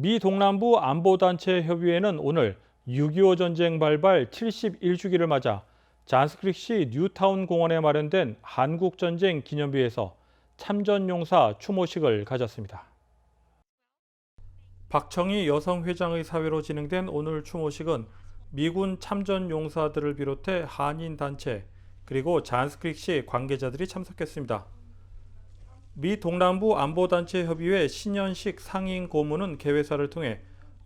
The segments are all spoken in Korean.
미 동남부 안보단체 협의회는 오늘 6.25 전쟁 발발 71주기를 맞아 잔스크릭시 뉴타운 공원에 마련된 한국전쟁 기념비에서 참전용사 추모식을 가졌습니다. 박청희 여성회장의 사회로 진행된 오늘 추모식은 미군 참전용사들을 비롯해 한인단체 그리고 잔스크릭시 관계자들이 참석했습니다. 미 동남부 안보단체 협의회 신년식 상임 고문은 개회사를 통해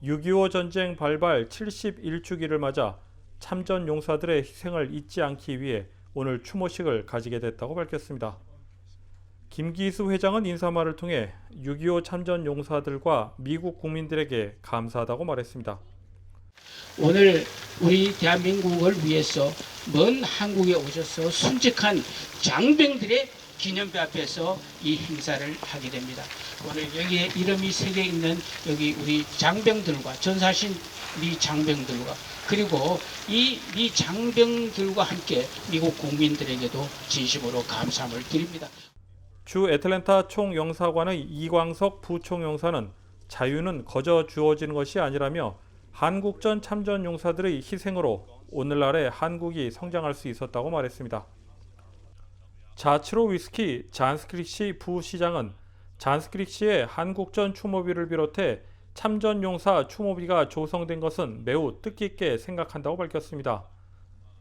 6.25 전쟁 발발 71주기를 맞아 참전 용사들의 희생을 잊지 않기 위해 오늘 추모식을 가지게 됐다고 밝혔습니다. 김기수 회장은 인사말을 통해 6.25 참전 용사들과 미국 국민들에게 감사하다고 말했습니다. 오늘 우리 대한민국을 위해서 먼 한국에 오셔서 순직한 장병들의 기념비 앞에서 이 행사를 하게 됩니다. 오늘 여기에 이름이 새겨 있는 여기 우리 장병들과 전사하신 미 장병들과 그리고 이 미 장병들과 함께 미국 국민들에게도 진심으로 감사함을 드립니다. 주 애틀랜타 총영사관의 이광석 부총영사는 자유는 거저 주어지는 것이 아니라며 한국전 참전 용사들의 희생으로 오늘날의 한국이 성장할 수 있었다고 말했습니다. 자치로 위스키 잔스크릭시 부시장은 잔스크릭시의 한국전 추모비를 비롯해 참전용사 추모비가 조성된 것은 매우 뜻깊게 생각한다고 밝혔습니다.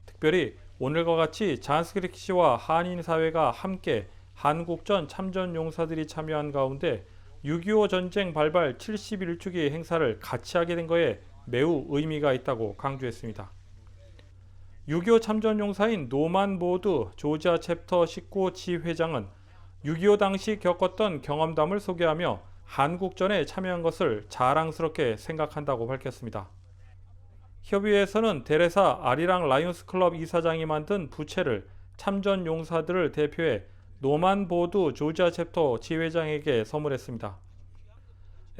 특별히 오늘과 같이 잔스크릭시와 한인사회가 함께 한국전 참전용사들이 참여한 가운데 6.25 전쟁 발발 71주기 행사를 같이 하게 된 것에 매우 의미가 있다고 강조했습니다. 6.25 참전용사인 노만 보드 조지아 챕터 19 지회장은 6.25 당시 겪었던 경험담을 소개하며 한국전에 참여한 것을 자랑스럽게 생각한다고 밝혔습니다. 협의회에서는 대레사 아리랑 라이온스 클럽 이사장이 만든 부채를 참전 용사들을 대표해 노만 보드 조지아 챕터 지회장에게 선물했습니다.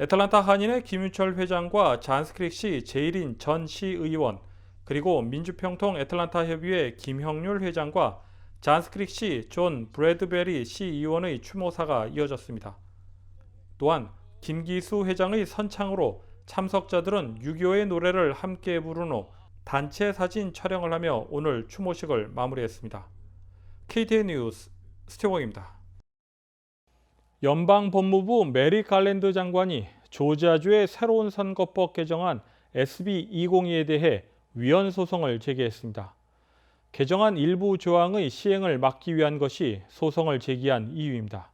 애틀랜타 한인의 김윤철 회장과 잔스크릭시 제일인 전 시의원 그리고 민주평통 애틀랜타 협의회 김형률 회장과 잔스크릭시 존 브래드베리 시의원의 추모사가 이어졌습니다. 또한 김기수 회장의 선창으로 참석자들은 6.25의 노래를 함께 부른 후 단체 사진 촬영을 하며 오늘 추모식을 마무리했습니다. KTN 뉴스 스티원입니다. 연방법무부 메리 갈랜드 장관이 조지아주의 새로운 선거법 개정안 SB 202에 대해 위헌 소송을 제기했습니다. 개정안 일부 조항의 시행을 막기 위한 것이 소송을 제기한 이유입니다.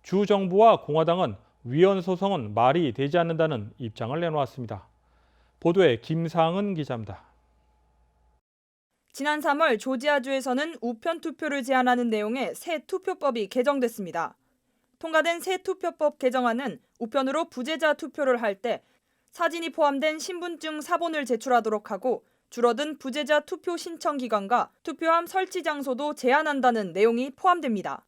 주 정부와 공화당은 위헌 소송은 말이 되지 않는다는 입장을 내놓았습니다. 보도에 김상은 기자입니다. 지난 3월 조지아주에서는 우편 투표를 제한하는 내용의 새 투표법이 개정됐습니다. 통과된 새 투표법 개정안은 우편으로 부재자 투표를 할 때 사진이 포함된 신분증 사본을 제출하도록 하고 줄어든 부재자 투표 신청 기간과 투표함 설치 장소도 제한한다는 내용이 포함됩니다.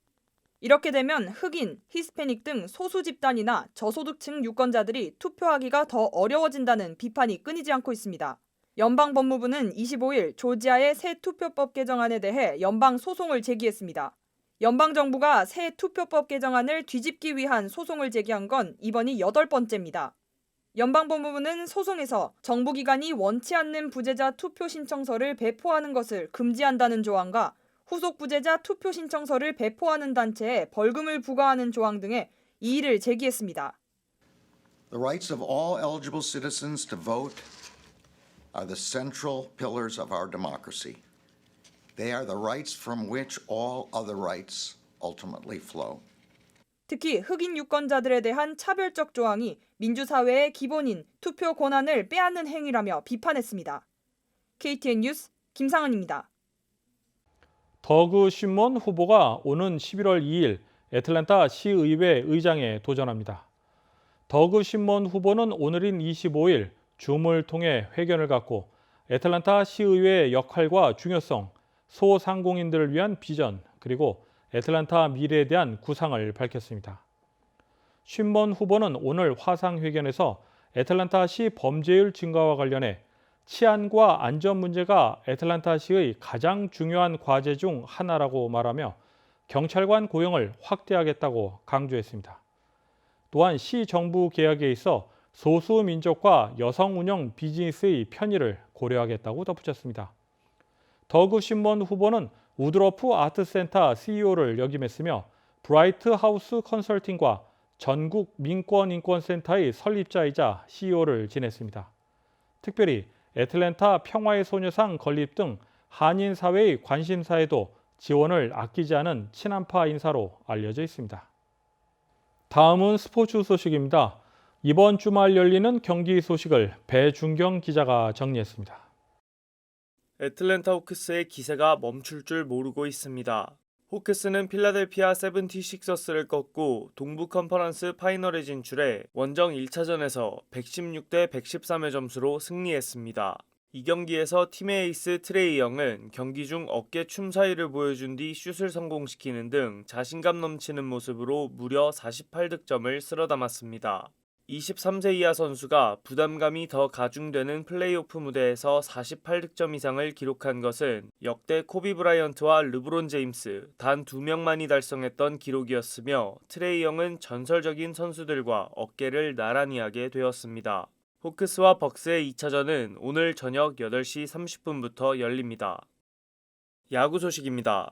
이렇게 되면 흑인, 히스패닉 등 소수 집단이나 저소득층 유권자들이 투표하기가 더 어려워진다는 비판이 끊이지 않고 있습니다. 연방법무부는 25일 조지아의 새 투표법 개정안에 대해 연방 소송을 제기했습니다. 연방정부가 새 투표법 개정안을 뒤집기 위한 소송을 제기한 건 이번이 8번째입니다. 연방법무부는 소송에서 정부기관이 원치 않는 부재자 투표 신청서를 배포하는 것을 금지한다는 조항과 후속 부재자 투표 신청서를 배포하는 단체에 벌금을 부과하는 조항 등의 이의를 제기했습니다. The rights of all eligible citizens to vote are the central pillars of our democracy. They are the rights from which all other rights ultimately flow. 특히 흑인 유권자들에 대한 차별적 조항이 민주사회의 기본인 투표 권한을 빼앗는 행위라며 비판했습니다. KTN 뉴스 김상은입니다. 더그 쉰먼 후보가 오는 11월 2일 애틀랜타 시의회 의장에 도전합니다. 더그 쉰먼 후보는 오늘인 25일 줌을 통해 회견을 갖고 애틀랜타 시의회의 역할과 중요성, 소상공인들을 위한 비전, 그리고 애틀랜타 미래에 대한 구상을 밝혔습니다. 쉰먼 후보는 오늘 화상회견에서 애틀랜타시 범죄율 증가와 관련해 치안과 안전 문제가 애틀랜타시의 가장 중요한 과제 중 하나라고 말하며 경찰관 고용을 확대하겠다고 강조했습니다. 또한 시 정부 개혁에 있어 소수민족과 여성 운영 비즈니스의 편의를 고려하겠다고 덧붙였습니다. 더그 쉰먼 후보는 우드러프 아트센터 CEO를 역임했으며 브라이트 하우스 컨설팅과 전국 민권인권센터의 설립자이자 CEO를 지냈습니다. 특별히 애틀랜타 평화의 소녀상 건립 등 한인 사회의 관심사에도 지원을 아끼지 않은 친한파 인사로 알려져 있습니다. 다음은 스포츠 소식입니다. 이번 주말 열리는 경기 소식을 배준경 기자가 정리했습니다. 애틀랜타 호크스의 기세가 멈출 줄 모르고 있습니다. 호크스는 필라델피아 76서스를 꺾고 동부 컨퍼런스 파이널에 진출해 원정 1차전에서 116대 113의 점수로 승리했습니다. 이 경기에서 팀의 에이스 트레이 영은 경기 중 어깨 춤 사이를 보여준 뒤 슛을 성공시키는 등 자신감 넘치는 모습으로 무려 48득점을 쓸어 담았습니다. 23세 이하 선수가 부담감이 더 가중되는 플레이오프 무대에서 48득점 이상을 기록한 것은 역대 코비 브라이언트와 르브론 제임스 단 2명만이 달성했던 기록이었으며 트레이 영은 전설적인 선수들과 어깨를 나란히 하게 되었습니다. 호크스와 벅스의 2차전은 오늘 저녁 8시 30분부터 열립니다. 야구 소식입니다.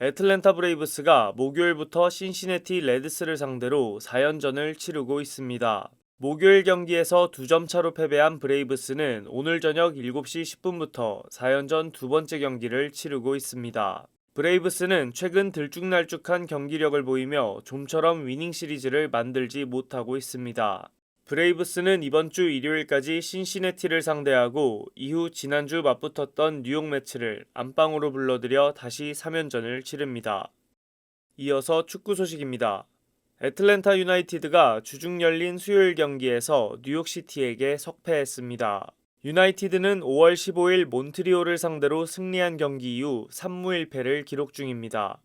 애틀랜타 브레이브스가 목요일부터 신시내티 레드스를 상대로 4연전을 치르고 있습니다. 목요일 경기에서 2점 차로 패배한 브레이브스는 오늘 저녁 7시 10분부터 4연전 두 번째 경기를 치르고 있습니다. 브레이브스는 최근 들쭉날쭉한 경기력을 보이며 좀처럼 위닝 시리즈를 만들지 못하고 있습니다. 브레이브스는 이번 주 일요일까지 신시내티를 상대하고 이후 지난주 맞붙었던 뉴욕 매치를 안방으로 불러들여 다시 3연전을 치릅니다. 이어서 축구 소식입니다. 애틀랜타 유나이티드가 주중 열린 수요일 경기에서 뉴욕시티에게 석패했습니다. 유나이티드는 5월 15일 몬트리올을 상대로 승리한 경기 이후 3무 1패를 기록 중입니다.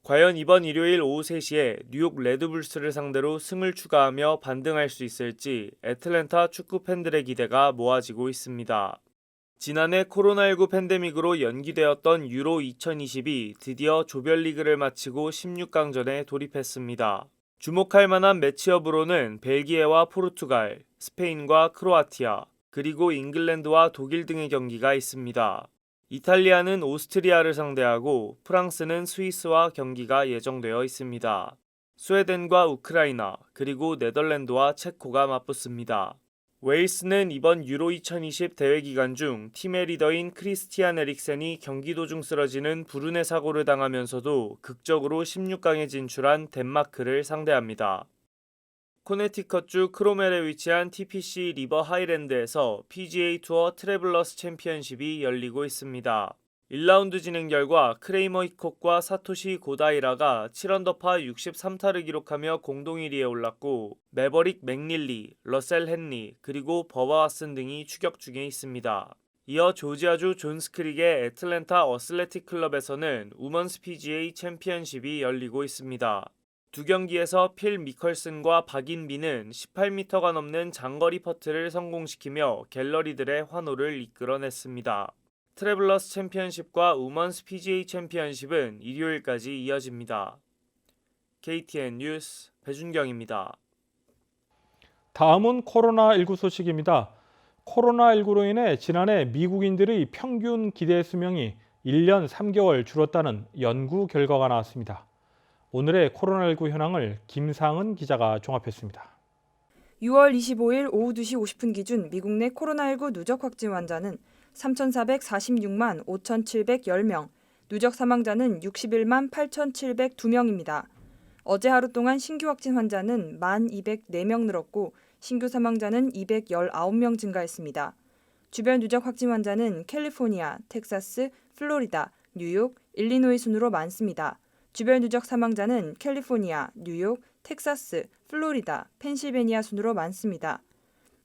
과연 이번 일요일 오후 3시에 뉴욕 레드불스를 상대로 승을 추가하며 반등할 수 있을지 애틀랜타 축구 팬들의 기대가 모아지고 있습니다. 지난해 코로나19 팬데믹으로 연기되었던 유로 2020이 드디어 조별리그를 마치고 16강전에 돌입했습니다. 주목할 만한 매치업으로는 벨기에와 포르투갈, 스페인과 크로아티아, 그리고 잉글랜드와 독일 등의 경기가 있습니다. 이탈리아는 오스트리아를 상대하고 프랑스는 스위스와 경기가 예정되어 있습니다. 스웨덴과 우크라이나, 그리고 네덜란드와 체코가 맞붙습니다. 웨일스는 이번 유로 2020 대회 기간 중 팀의 리더인 크리스티안 에릭센이 경기 도중 쓰러지는 불운의 사고를 당하면서도 극적으로 16강에 진출한 덴마크를 상대합니다. 코네티컷주 크로멜에 위치한 TPC 리버 하이랜드에서 PGA 투어 트래블러스 챔피언십이 열리고 있습니다. 1라운드 진행 결과 크레이머 히콕과 사토시 고다이라가 7언더파 63타를 기록하며 공동 1위에 올랐고 매버릭 맥닐리, 러셀 헨리, 그리고 버바 왓슨 등이 추격 중에 있습니다. 이어 조지아주 존스크릭의 애틀랜타 어슬레틱 클럽에서는 우먼스 PGA 챔피언십이 열리고 있습니다. 두 경기에서 필 미컬슨과 박인비는 18m가 넘는 장거리 퍼트를 성공시키며 갤러리들의 환호를 이끌어냈습니다. 트래블러스 챔피언십과 우먼스 PGA 챔피언십은 일요일까지 이어집니다. KTN 뉴스 배준경입니다. 다음은 코로나19 소식입니다. 코로나19로 인해 지난해 미국인들의 평균 기대 수명이 1년 3개월 줄었다는 연구 결과가 나왔습니다. 오늘의 코로나19 현황을 김상은 기자가 종합했습니다. 6월 25일 오후 2시 50분 기준 미국 내 코로나19 누적 확진 환자는 3,446만 5,710명, 누적 사망자는 61만 8,702명입니다. 어제 하루 동안 신규 확진 환자는 1,204명 늘었고 신규 사망자는 219명 증가했습니다. 주별 누적 확진 환자는 캘리포니아, 텍사스, 플로리다, 뉴욕, 일리노이 순으로 많습니다. 주별 누적 사망자는 캘리포니아, 뉴욕, 텍사스, 플로리다, 펜실베니아 순으로 많습니다.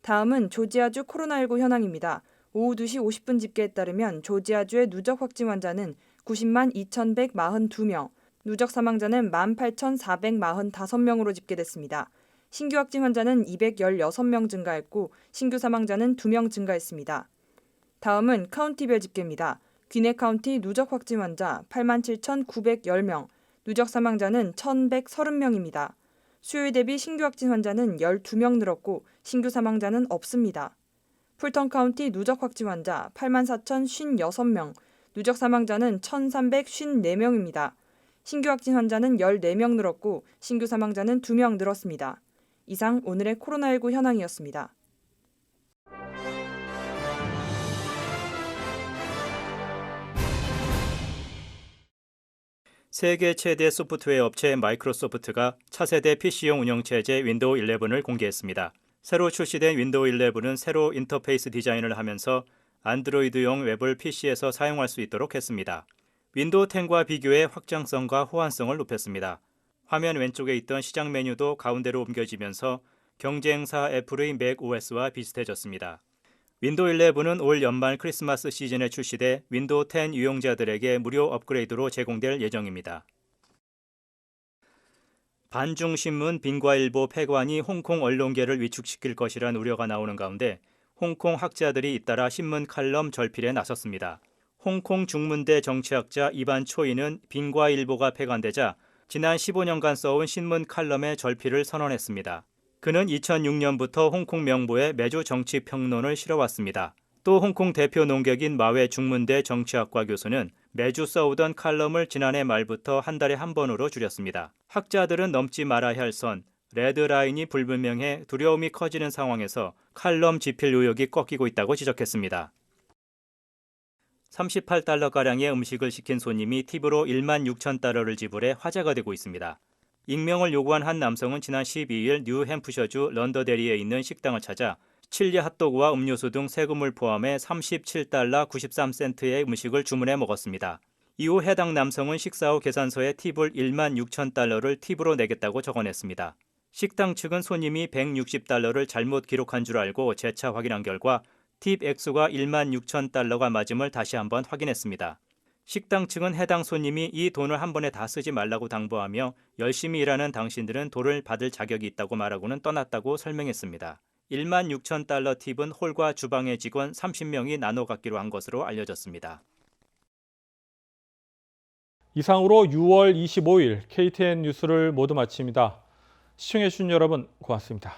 다음은 조지아주 코로나19 현황입니다. 오후 2시 50분 집계에 따르면 조지아주의 누적 확진 환자는 90만 2,142명, 누적 사망자는 18,445명으로 집계됐습니다. 신규 확진 환자는 216명 증가했고 신규 사망자는 2명 증가했습니다. 다음은 카운티별 집계입니다. 귀네 카운티 누적 확진 환자 87,910명, 누적 사망자는 1,130명입니다. 수요일 대비 신규 확진 환자는 12명 늘었고 신규 사망자는 없습니다. 풀턴 카운티 누적 확진 환자 84,056명, 누적 사망자는 1,354명입니다. 신규 확진 환자는 14명 늘었고 신규 사망자는 2명 늘었습니다. 이상 오늘의 코로나19 현황이었습니다. 세계 최대 소프트웨어 업체 마이크로소프트가 차세대 PC용 운영체제 윈도우 11을 공개했습니다. 새로 출시된 윈도우 11은 새로 인터페이스 디자인을 하면서 안드로이드용 웹을 PC에서 사용할 수 있도록 했습니다. 윈도우 10과 비교해 확장성과 호환성을 높였습니다. 화면 왼쪽에 있던 시작 메뉴도 가운데로 옮겨지면서 경쟁사 애플의 맥OS와 비슷해졌습니다. 윈도우 11은 올 연말 크리스마스 시즌에 출시돼 윈도우 10 유용자들에게 무료 업그레이드로 제공될 예정입니다. 반중신문 빈과일보 폐관이 홍콩 언론계를 위축시킬 것이란 우려가 나오는 가운데 홍콩 학자들이 잇따라 신문 칼럼 절필에 나섰습니다. 홍콩 중문대 정치학자 이반 초이는 빈과일보가 폐관되자 지난 15년간 써온 신문 칼럼의 절필을 선언했습니다. 그는 2006년부터 홍콩 명보에 매주 정치 평론을 실어왔습니다. 또 홍콩 대표 논객인 마웨 중문대 정치학과 교수는 매주 써오던 칼럼을 지난해 말부터 한 달에 한 번으로 줄였습니다. 학자들은 넘지 말아야 할 선, 레드라인이 불분명해 두려움이 커지는 상황에서 칼럼 집필 의욕이 꺾이고 있다고 지적했습니다. 38달러가량의 음식을 시킨 손님이 팁으로 16,000달러를 지불해 화제가 되고 있습니다. 익명을 요구한 한 남성은 지난 12일 뉴햄프셔주 런더데리에 있는 식당을 찾아 칠리 핫도그와 음료수 등 세금을 포함해 37달러 93센트의 음식을 주문해 먹었습니다. 이후 해당 남성은 식사 후 계산서에 팁을 16,000달러를 팁으로 내겠다고 적어냈습니다. 식당 측은 손님이 160달러를 잘못 기록한 줄 알고 재차 확인한 결과 팁 액수가 16,000달러가 맞음을 다시 한번 확인했습니다. 식당 측은 해당 손님이 이 돈을 한 번에 다 쓰지 말라고 당부하며 열심히 일하는 당신들은 돈을 받을 자격이 있다고 말하고는 떠났다고 설명했습니다. 16,000달러 팁은 홀과 주방의 직원 30명이 나눠 갖기로 한 것으로 알려졌습니다. 이상으로 6월 25일 KTN 뉴스를 모두 마칩니다. 시청해주신 여러분 고맙습니다.